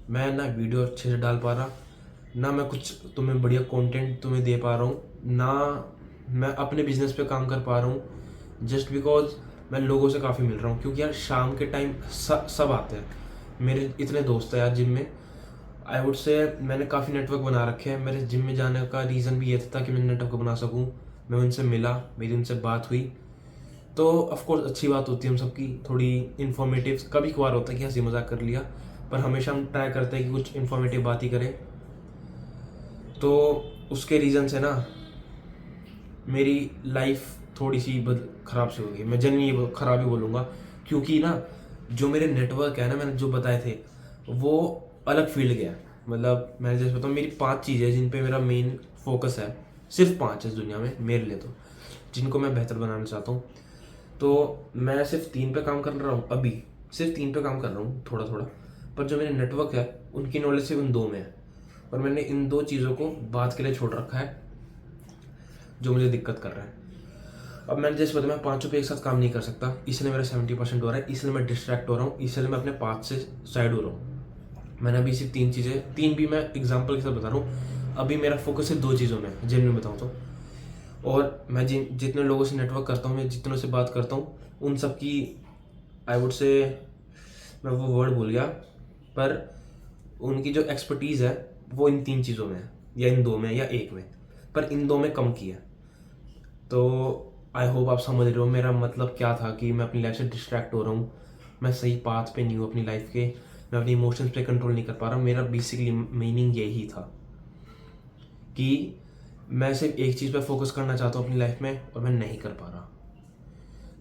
मैं ना वीडियो अच्छे से डाल पा रहा, ना मैं कुछ तुम्हें बढ़िया कंटेंट तुम्हें दे पा रहा हूँ, ना मैं अपने बिजनेस पे काम कर पा रहा हूँ, जस्ट बिकॉज मैं लोगों से काफ़ी मिल रहा हूँ। क्योंकि यार शाम के टाइम सब आते हैं, मेरे इतने दोस्त हैं यार जिम में। आई वुड से मैंने काफ़ी नेटवर्क बना रखे हैं। मेरे जिम में जाने का रीज़न भी ये था कि मैं नेटवर्क बना सकूँ। मैं उनसे मिला, मेरी उनसे बात हुई, तो ऑफकोर्स अच्छी बात होती है हम सबकी, थोड़ी इन्फॉर्मेटिव। कभी कभार होता है कि हंसी मजाक कर लिया, पर हमेशा हम ट्राई करते हैं कि कुछ इन्फॉर्मेटिव बात ही करें। तो उसके रीज़न से ना मेरी लाइफ थोड़ी सी ख़राब सी हो गई। मैं जनरली ख़राब ही बोलूँगा, क्योंकि ना जो मेरे नेटवर्क है ना, मैंने जो बताए थे, वो अलग फील्ड गया। मतलब मैंने जैसे बताऊँ, मेरी 5 चीज़ें जिन पे मेरा मेन फोकस है, सिर्फ 5 है इस दुनिया में मेरे लिए, तो जिनको मैं बेहतर बनाना चाहता हूँ। तो मैं सिर्फ 3 पे काम कर रहा हूँ अभी, सिर्फ 3 पे काम कर रहा हूँ थोड़ा थोड़ा। पर जो मेरे नेटवर्क है उनकी नॉलेज सिर्फ उन 2 में है, और मैंने इन 2 चीज़ों को बात के लिए छोड़ रखा है, जो मुझे दिक्कत कर रहा है। अब मैंने जैसे बताया, मैं 5 पे एक साथ काम नहीं कर सकता, इसलिए मेरा 70% हो रहा है, इसलिए मैं डिस्ट्रैक्ट हो रहा हूँ, इसलिए मैं अपने पाथ से साइड हो रहा हूँ। मैंने अभी सिर्फ 3 चीज़ें, 3 भी मैं एग्जाम्पल के साथ बता रहा हूँ। अभी मेरा फोकस सिर्फ 2 चीज़ों में, जिन में बताऊँ तो। और मैं जितने लोगों से नेटवर्क करता हूँ, मैं जितनों से बात करता हूँ, उन सब की आई वुड से, मैं वो वर्ड भूल गया, पर उनकी जो एक्सपर्टीज़ है वो इन 3 चीज़ों में है, या इन 2 में, या 1 में, पर इन 2 में कम की है। तो आई होप आप समझ रहे हो मेरा मतलब क्या था, कि मैं अपनी लाइफ से डिस्ट्रैक्ट हो रहा हूँ, मैं सही पाथ पे नहीं हूँ अपनी लाइफ के, मैं अपनी इमोशंस पे कंट्रोल नहीं कर पा रहा हूँ। मेरा बेसिकली मीनिंग यही था कि मैं सिर्फ एक चीज़ पे फोकस करना चाहता हूँ अपनी लाइफ में, और मैं नहीं कर पा रहा,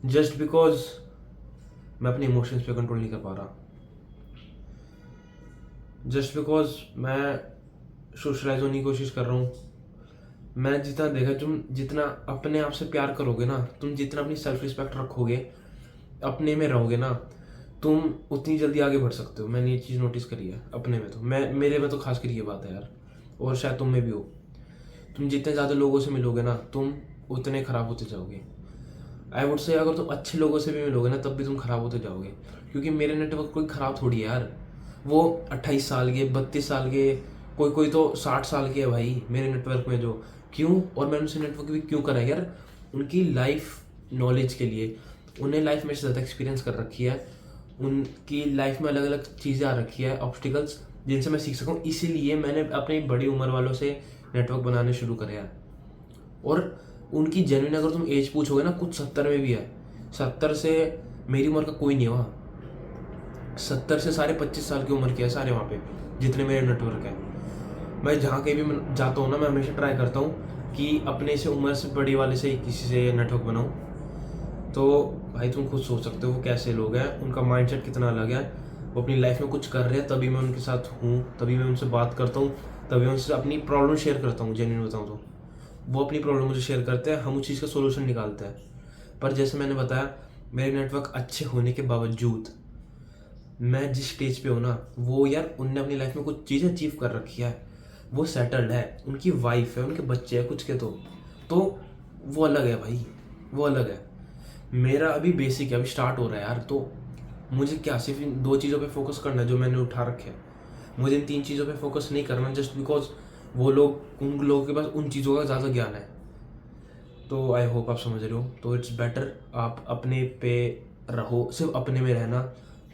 जस्ट बिकॉज मैं अपने इमोशंस पे कंट्रोल नहीं कर पा रहा, जस्ट बिकॉज मैं सोशलाइज होने की कोशिश कर रहा हूँ। मैं जितना देखा, तुम जितना अपने आप से प्यार करोगे ना, तुम जितना अपनी सेल्फ रिस्पेक्ट रखोगे, अपने में रहोगे ना, तुम उतनी जल्दी आगे बढ़ सकते हो। मैंने ये चीज़ नोटिस करी है अपने में, तो मेरे में तो खास कर ये बात है यार, और शायद तुम में भी हो। तुम जितने ज़्यादा लोगों से मिलोगे ना, तुम उतने ख़राब होते जाओगे। आई वुड से अगर तुम अच्छे लोगों से भी मिलोगे ना, तब भी तुम ख़राब होते जाओगे। क्योंकि मेरे नेटवर्क कोई ख़राब थोड़ी है यार, वो 28 साल के, 32 साल के, कोई कोई तो 60 साल के है भाई मेरे नेटवर्क में। जो क्यों, और मैंने उनसे नेटवर्क भी क्यों करा यार, उनकी लाइफ नॉलेज के लिए। उन्हें लाइफ में ज़्यादा एक्सपीरियंस कर रखी है, उनकी लाइफ में अलग अलग चीज़ें आ रखी है, ऑब्स्टिकल्स, जिनसे मैं सीख सकूँ। इसीलिए मैंने अपनी बड़ी उम्र वालों से नेटवर्क बनाने शुरू करे हैं। और उनकी जेन्युइन अगर तुम एज पूछोगे ना, कुछ 70 में भी है। 70 से मेरी उम्र का कोई नहीं हुआ, 70 से सारे 25 साल की उम्र के है सारे वहाँ पे, जितने मेरे नेटवर्क है। मैं जहाँ कहीं भी मैं जाता हूँ ना, मैं हमेशा ट्राई करता हूँ कि अपने से उम्र से बड़ी वाले से किसी से नेटवर्क बनाऊँ। तो भाई तुम खुद सोच सकते हो वो कैसे लोग हैं, उनका माइंडसेट कितना अलग है। वो अपनी लाइफ में कुछ कर रहे हैं, तभी मैं उनके साथ हूँ, तभी मैं उनसे बात करता हूँ, तभी मैं उनसे अपनी प्रॉब्लम शेयर करता हूँ। जेन्युइन बताऊँ तो वो अपनी प्रॉब्लम मुझे शेयर करते हैं, हम उस चीज़ का सोल्यूशन निकालते हैं। पर जैसे मैंने बताया, मेरे नेटवर्क अच्छे होने के बावजूद मैं जिस स्टेज पे हूँ ना, वो यार उनने अपनी लाइफ में कुछ चीज़ें अचीव कर रखी है, वो सेटल्ड है, उनकी वाइफ है, उनके बच्चे हैं कुछ के, तो वो अलग है भाई, वो अलग है। मेरा अभी बेसिक है, अभी स्टार्ट हो रहा है यार। तो मुझे क्या सिर्फ इन 2 चीज़ों पे फोकस करना है जो मैंने उठा रखे हैं। मुझे इन 3 चीज़ों पे फोकस नहीं करना जस्ट बिकॉज उन लोगों के पास उन चीज़ों का ज़्यादा ज्ञान है। तो आई होप आप समझ रहे हो। तो इट्स बेटर आप अपने पे रहो, सिर्फ अपने में रहना,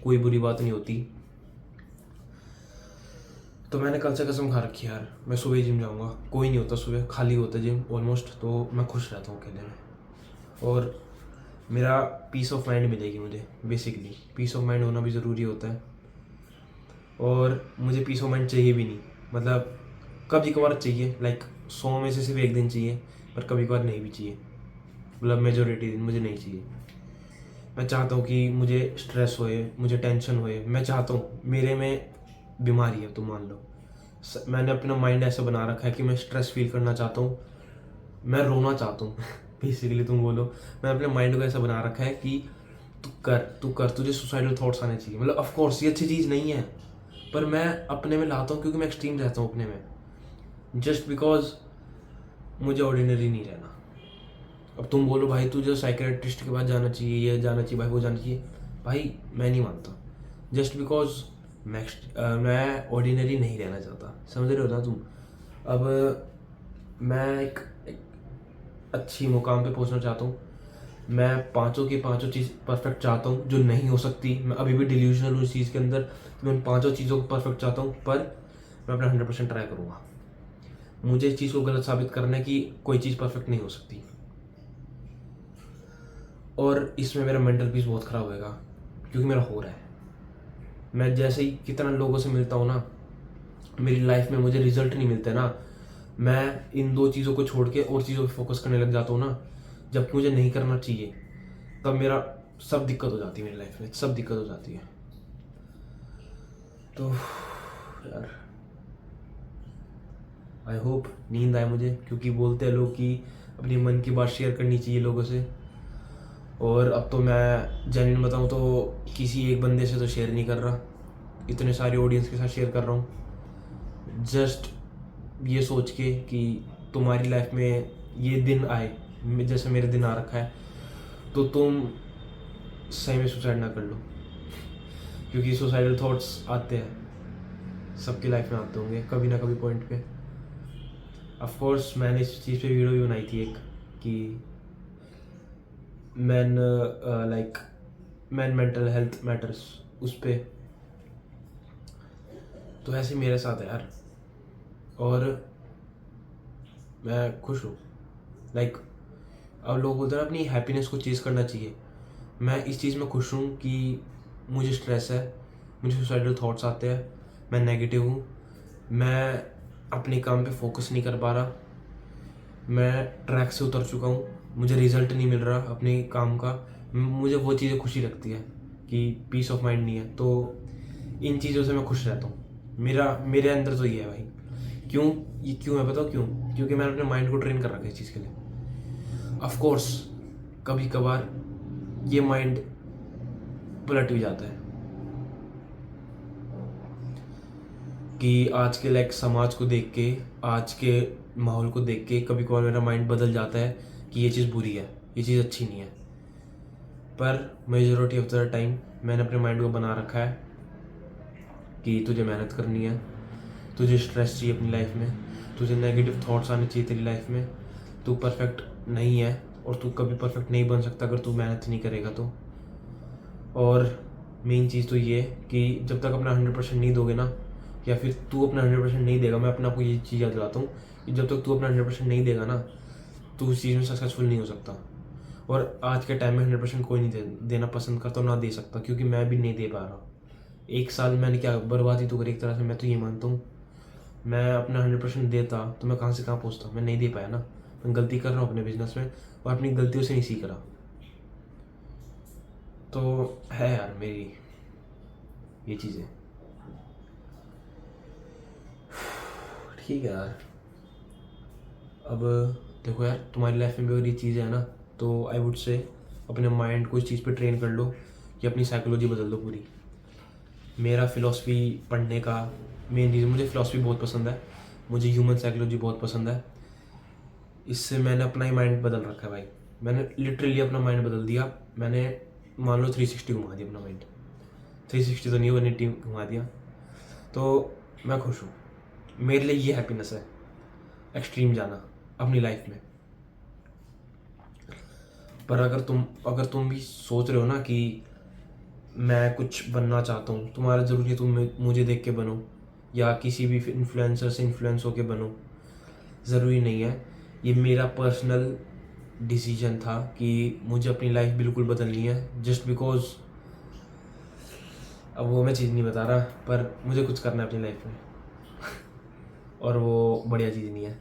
कोई बुरी बात नहीं होती। तो मैंने कल से कसम खा रखी है यार, मैं सुबह ही जिम जाऊँगा। कोई नहीं होता सुबह, खाली होता जिम ऑलमोस्ट, तो मैं खुश रहता हूँ अकेले में। और मेरा पीस ऑफ माइंड मिलेगी मुझे। बेसिकली पीस ऑफ माइंड होना भी ज़रूरी होता है, और मुझे पीस ऑफ माइंड चाहिए भी नहीं। मतलब कभी कभार चाहिए, लाइक 100 में से सिर्फ 1 दिन चाहिए, पर कभी कभार नहीं भी चाहिए। मतलब मेजोरिटी दिन मुझे नहीं चाहिए। मैं चाहता हूँ कि मुझे स्ट्रेस होए, मुझे टेंशन होए, मैं चाहता हूँ, मेरे में बीमारी है तो मान लो, मैंने अपना माइंड ऐसा बना रखा है कि मैं स्ट्रेस फील करना चाहता हूँ, मैं रोना चाहता हूँ बेसिकली तुम बोलो, मैं अपने माइंड को ऐसा बना रखा है कि तू कर, तुझे सुसाइडल थॉट्स आने चाहिए। मतलब ऑफ कोर्स ये अच्छी चीज़ नहीं है, पर मैं अपने में लाता हूँ क्योंकि मैं एक्सट्रीम रहता हूँ अपने में, जस्ट बिकॉज मुझे ऑर्डिनरी नहीं रहना। अब तुम बोलो भाई तुझे साइकेट्रिस्ट के पास जाना चाहिए, ये जाना चाहिए भाई, वो जाना चाहिए, भाई मैं नहीं मानता। जस्ट बिकॉज मैं ऑर्डिनरी नहीं रहना चाहता, समझ रहे हो ना तुम। अब मैं एक अच्छी मुकाम पे पहुंचना चाहता हूँ। मैं पांचों की पांचों चीज़ परफेक्ट चाहता हूँ, जो नहीं हो सकती। मैं अभी भी डिल्यूजनल हूँ इस चीज़ के अंदर, तो मैं उन पांचों चीज़ों को परफेक्ट चाहता हूँ, पर मैं अपना 100% ट्राई करूँगा। मुझे इस चीज़ को गलत साबित करना है कि कोई चीज़ परफेक्ट नहीं हो सकती, और इसमें मेरा मेंटल पीस बहुत ख़राब होएगा क्योंकि मेरा हो रहा है। मैं जैसे ही कितना लोगों से मिलता हूँ ना, मेरी लाइफ में मुझे रिजल्ट नहीं मिलते ना, मैं इन 2 चीज़ों को छोड़ के और चीज़ों पे फोकस करने लग जाता हूँ ना, जबकि मुझे नहीं करना चाहिए, तब मेरा सब दिक्कत हो जाती है, मेरी लाइफ में सब दिक्कत हो जाती है। तो यार आई होप नींद आए मुझे, क्योंकि बोलते हैं लोग कि अपनी मन की बात शेयर करनी चाहिए लोगों से, और अब तो मैं जेन्युइन बताऊँ तो किसी एक बंदे से तो शेयर नहीं कर रहा, इतने सारे ऑडियंस के साथ शेयर कर रहा हूँ, जस्ट ये सोच के कि तुम्हारी लाइफ में ये दिन आए जैसे मेरे दिन आ रखा है, तो तुम सही में सुसाइड ना कर लो, क्योंकि सुसाइडल थॉट्स आते हैं, सबकी लाइफ में आते होंगे कभी ना कभी पॉइंट पे। ऑफ कोर्स मैंने इस चीज़ पे वीडियो भी बनाई थी एक, कि man like man mental health matters, उस पे। तो ऐसे मेरे साथ है यार, और मैं खुश हूँ। लाइक अब लोग बोलते हैं अपनी हैप्पीनेस को चेज़ करना चाहिए, मैं इस चीज़ में खुश हूँ कि मुझे स्ट्रेस है, मुझे सुसाइडल थॉट्स आते हैं, मैं नेगेटिव हूँ, मैं अपने काम पे फोकस नहीं कर पा रहा, मैं ट्रैक से उतर चुका हूँ, मुझे रिजल्ट नहीं मिल रहा अपने काम का, मुझे वो चीज़ें खुशी लगती है कि पीस ऑफ माइंड नहीं है। तो इन चीज़ों से मैं खुश रहता हूँ, मेरे अंदर तो ये है भाई। ये क्यों है बताओ क्यों? क्योंकि मैंने अपने माइंड को ट्रेन कर रखा है इस चीज़ के लिए। ऑफ कोर्स कभी कभार ये माइंड पलट भी जाता है कि आज के लाइक समाज को देख के, आज के माहौल को देख के कभी कभार मेरा माइंड बदल जाता है कि ये चीज़ बुरी है, ये चीज़ अच्छी नहीं है। पर मेजॉरिटी ऑफ द टाइम मैंने अपने माइंड को बना रखा है कि तुझे मेहनत करनी है, तुझे स्ट्रेस चाहिए अपनी लाइफ में, तुझे नेगेटिव थॉट्स आने चाहिए तेरी लाइफ में, तू परफेक्ट नहीं है और तू कभी परफेक्ट नहीं बन सकता अगर तू मेहनत नहीं करेगा तो। और मेन चीज़ तो ये है कि जब तक अपना 100% नहीं दोगे ना, या फिर तू अपना 100% नहीं देगा, मैं अपने आपको ये चीज़ याद दिलाता हूँ कि जब तक तू अपना 100% नहीं देगा ना, तू उस चीज़ में सक्सेसफुल नहीं हो सकता। और आज के टाइम में 100% कोई नहीं देना पसंद करता, ना दे सकता, क्योंकि मैं भी नहीं दे पा रहा। 1 साल मैंने क्या बर्बादी तो करी एक तरह से, मैं तो ये मानता हूँ। मैं अपना 100% देता तो मैं कहाँ से कहाँ पहुँचता, मैं नहीं दे पाया ना। मैं गलती कर रहा हूँ अपने बिजनेस में, और अपनी गलतियों से नहीं सीख रहा। तो है यार मेरी ये चीज़ें। ठीक है यार, अब देखो यार, तुम्हारी लाइफ में भी अगर ये चीज़ें है ना, तो आई वुड से अपने माइंड को इस चीज़ पे ट्रेन कर लो कि अपनी साइकोलॉजी बदल दो पूरी। मेरा फ़िलासफ़ी पढ़ने का मेन रीज़न, मुझे फ़िलासफ़ी बहुत पसंद है, मुझे ह्यूमन साइकोलॉजी बहुत पसंद है। इससे मैंने अपना ही माइंड बदल रखा है भाई, मैंने लिटरली अपना माइंड बदल दिया। मैंने मान लो 360 घुमा दिया अपना माइंड, 360 तो नहीं 180 घुमा दिया। तो मैं खुश हूँ, मेरे लिए ये हैप्पीनेस है, एक्सट्रीम जाना अपनी लाइफ में। पर अगर तुम भी सोच रहे हो ना कि मैं कुछ बनना चाहता हूँ, तुम्हारा ज़रूरी है तुम मुझे देख के बनो या किसी भी इन्फ्लुएंसर से इन्फ्लुएंस होके बनो, ज़रूरी नहीं है। ये मेरा पर्सनल डिसीजन था कि मुझे अपनी लाइफ बिल्कुल बदलनी है, जस्ट बिकॉज अब वो मैं चीज़ नहीं बता रहा, पर मुझे कुछ करना है अपनी लाइफ में और वो बढ़िया चीज़ नहीं है।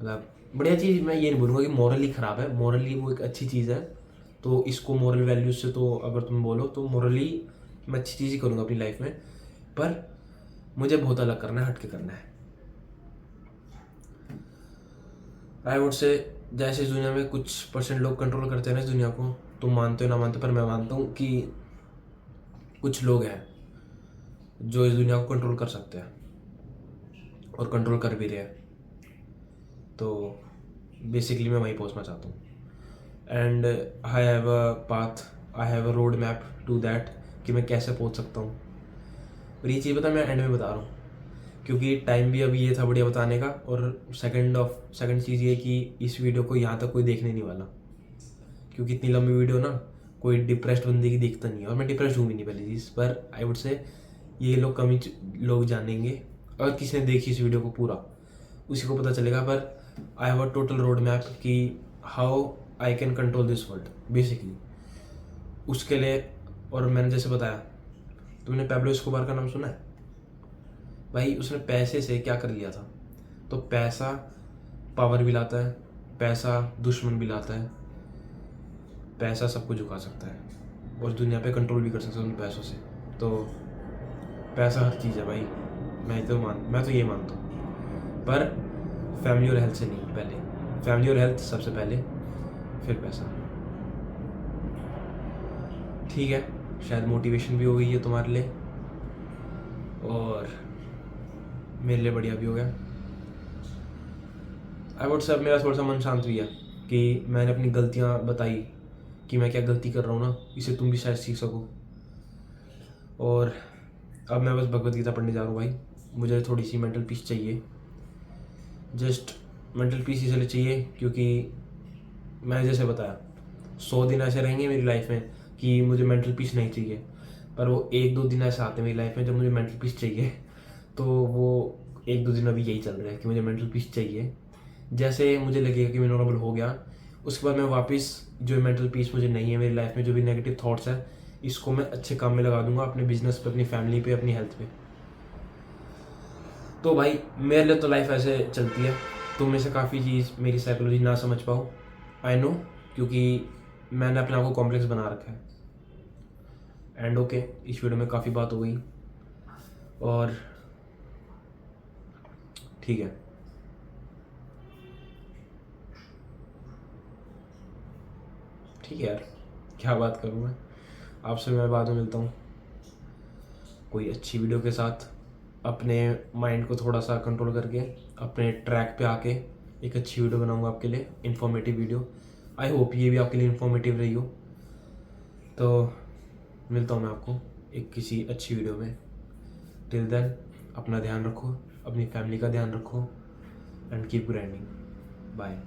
मतलब बढ़िया चीज़ मैं ये नहीं बोलूँगा कि मॉरली ख़राब है, मॉरली वो एक अच्छी चीज़ है। तो इसको मॉरल वैल्यूज से तो अगर तुम बोलो तो मॉरली मैं अच्छी चीज़ ही करूँगा अपनी लाइफ में, पर मुझे बहुत अलग करना है, हट के करना है। आई वुड से जैसे इस दुनिया में कुछ परसेंट लोग कंट्रोल करते हैं ना इस दुनिया को, तुम मानते हो ना मानते, पर मैं मानता हूँ कि कुछ लोग हैं जो इस दुनिया को कंट्रोल कर सकते हैं और कंट्रोल कर भी रहे हैं। तो बेसिकली मैं वहीं पहुँचना चाहता हूँ and I have a path, I have a road map to that कि मैं कैसे पहुँच सकता हूँ। और ये चीज़ पता मैं एंड में बता रहा हूँ क्योंकि टाइम भी अभी ये था बढ़िया बताने का, और सेकंड चीज़ ये कि इस वीडियो को यहाँ तक कोई देखने नहीं वाला, क्योंकि इतनी लंबी वीडियो ना कोई डिप्रेस्ड बंदे की देखता नहीं है, और मैं डिप्रेस्ड हूँ भी नहीं पहली चीज़। पर आई वुड से ये लोग कम ही लोग जानेंगे, अगर किसी ने देखी इस वीडियो को पूरा उसी को पता चलेगा। पर I have a total road map कि how I can control this world basically उसके लिए। और मैंने जैसे बताया, तुमने पैब्लो एस्कोबार का नाम सुना है भाई? उसने पैसे से क्या कर लिया था। तो पैसा पावर भी लाता है, पैसा दुश्मन भी लाता है, पैसा सबको झुका सकता है और दुनिया पे कंट्रोल भी कर सकता है उन पैसों से। तो पैसा हर चीज़ है भाई, मैं तो ये मानता हूँ। पर फैमिली और हेल्थ से नहीं, पहले फैमिली और हेल्थ सबसे पहले, फिर पैसा। ठीक है, शायद मोटिवेशन भी हो गई है तुम्हारे लिए और मेरे लिए बढ़िया भी हो गया। आई वुड से अब मेरा थोड़ा सा मन शांत भी है कि मैंने अपनी गलतियाँ बताई कि मैं क्या गलती कर रहा हूँ ना, इसे तुम भी शायद सीख सको। और अब मैं बस भगवत गीता पढ़ने जा रहा हूँ भाई, मुझे थोड़ी सी मेंटल पीस चाहिए। जस्ट मेंटल पीस इसलिए चाहिए क्योंकि मैंने जैसे बताया 100 दिन ऐसे रहेंगे मेरी लाइफ में कि मुझे मेंटल पीस नहीं चाहिए, पर वो 1-2 दिन ऐसे आते हैं मेरी लाइफ में जब मुझे मेंटल पीस चाहिए। तो वो 1-2 दिन अभी यही चल रहा है कि मुझे मेंटल पीस चाहिए। जैसे मुझे लगेगा कि मैं नॉर्मल हो गया, उसके बाद मैं वापस जो मेंटल पीस मुझे नहीं है मेरी लाइफ में, जो भी नेगेटिव थॉट्स है, इसको मैं अच्छे काम में लगा दूंगा, अपने बिजनेस पे, अपनी फैमिली पे, अपनी हेल्थ पे। तो भाई मेरे लिए तो लाइफ ऐसे चलती है। तुम में से काफ़ी चीज़ मेरी साइकोलॉजी ना समझ पाओ, आई नो, क्योंकि मैंने अपने आप को कॉम्प्लेक्स बना रखा है। एंड ओके, इस वीडियो में काफ़ी बात हो गई और ठीक है, ठीक है यार, क्या बात करूँ मैं आपसे। मैं बाद में मिलता हूँ कोई अच्छी वीडियो के साथ, अपने माइंड को थोड़ा सा कंट्रोल करके अपने ट्रैक पे आके एक अच्छी वीडियो बनाऊंगा आपके लिए, इन्फॉर्मेटिव वीडियो। आई होप ये भी आपके लिए इन्फॉर्मेटिव रही हो। तो मिलता हूँ मैं आपको एक किसी अच्छी वीडियो में। टिल देन अपना ध्यान रखो, अपनी फैमिली का ध्यान रखो एंड कीप ग्राइंडिंग। बाय।